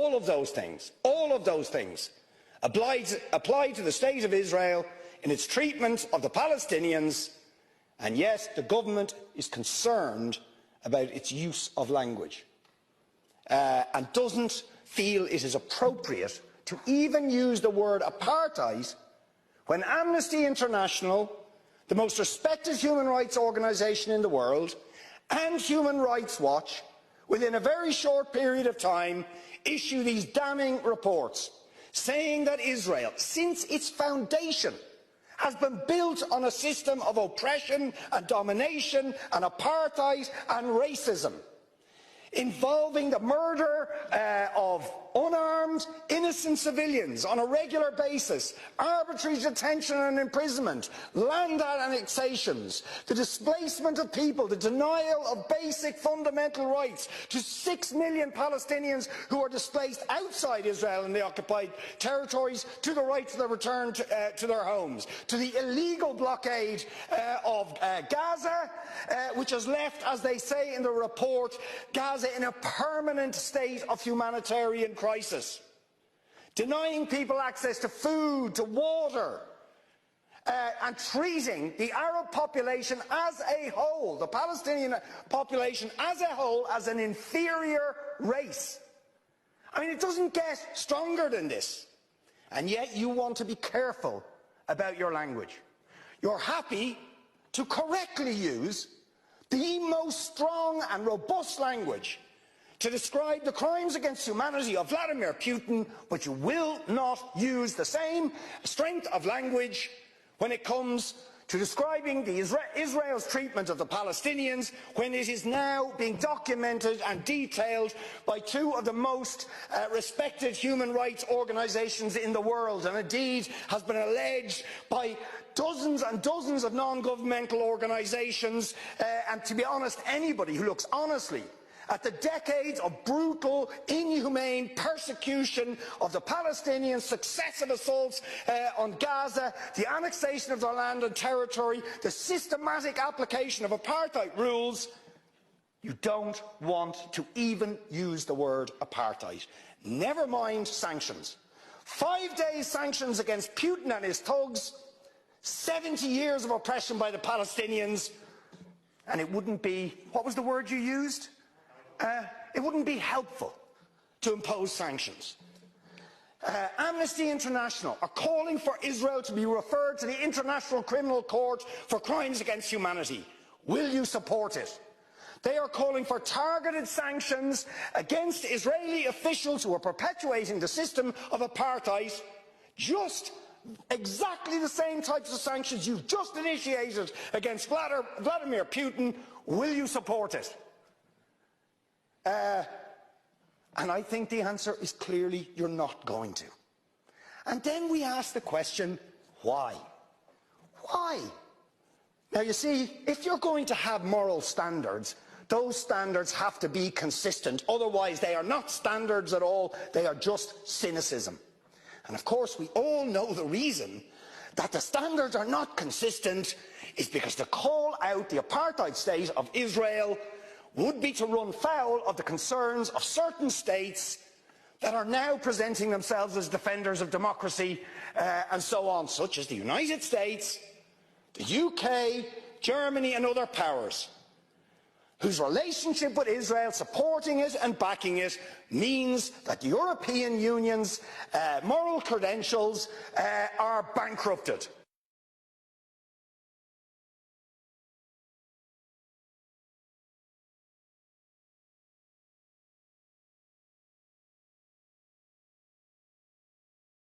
all of those things apply to the State of Israel in its treatment of the Palestinians, and yet the government is concerned about its use of language and doesn't feel it is appropriate to even use the word apartheid when Amnesty International, the most respected human rights organisation in the world, and Human Rights Watch, within a very short period of time, issue these damning reports, saying that Israel, since its foundation, has been built on a system of oppression and domination and apartheid and racism, involving the murder of unarmed, innocent civilians on a regular basis, arbitrary detention and imprisonment, land annexations, the displacement of people, the denial of basic fundamental rights to 6 million Palestinians who are displaced outside Israel and the occupied territories, to the right to their return to their homes, to the illegal blockade of Gaza, which has left, as they say in the report, Gaza in a permanent state of humanitarian crisis, denying people access to food, to water, and treating the Arab population as a whole, the Palestinian population as a whole, as an inferior race. I mean, it doesn't get stronger than this. And yet you want to be careful about your language. You're happy to correctly use the most strong and robust language to describe the crimes against humanity of Vladimir Putin, but you will not use the same strength of language when it comes to describing Israel's treatment of the Palestinians, when it is now being documented and detailed by two of the most respected human rights organisations in the world, and indeed has been alleged by dozens and dozens of non-governmental organisations, and to be honest, anybody who looks honestly at the decades of brutal, inhumane persecution of the Palestinians, successive assaults on Gaza, the annexation of their land and territory, the systematic application of apartheid rules, you don't want to even use the word apartheid. Never mind sanctions. 5 days sanctions against Putin and his thugs, 70 years of oppression by the Palestinians, and it wouldn't be, what was the word you used? It wouldn't be helpful to impose sanctions. Amnesty International are calling for Israel to be referred to the International Criminal Court for crimes against humanity. Will you support it? They are calling for targeted sanctions against Israeli officials who are perpetuating the system of apartheid, just exactly the same types of sanctions you've just initiated against Vladimir Putin. Will you support it? And I think the answer is clearly you're not going to. And then we ask the question, why? Why? Now you see, if you're going to have moral standards, those standards have to be consistent. Otherwise they are not standards at all, they are just cynicism. And of course we all know the reason that the standards are not consistent is because to call out the apartheid state of Israel would be to run foul of the concerns of certain states that are now presenting themselves as defenders of democracy and so on, such as the United States, the UK, Germany and other powers, whose relationship with Israel, supporting it and backing it, means that the European Union's moral credentials are bankrupted.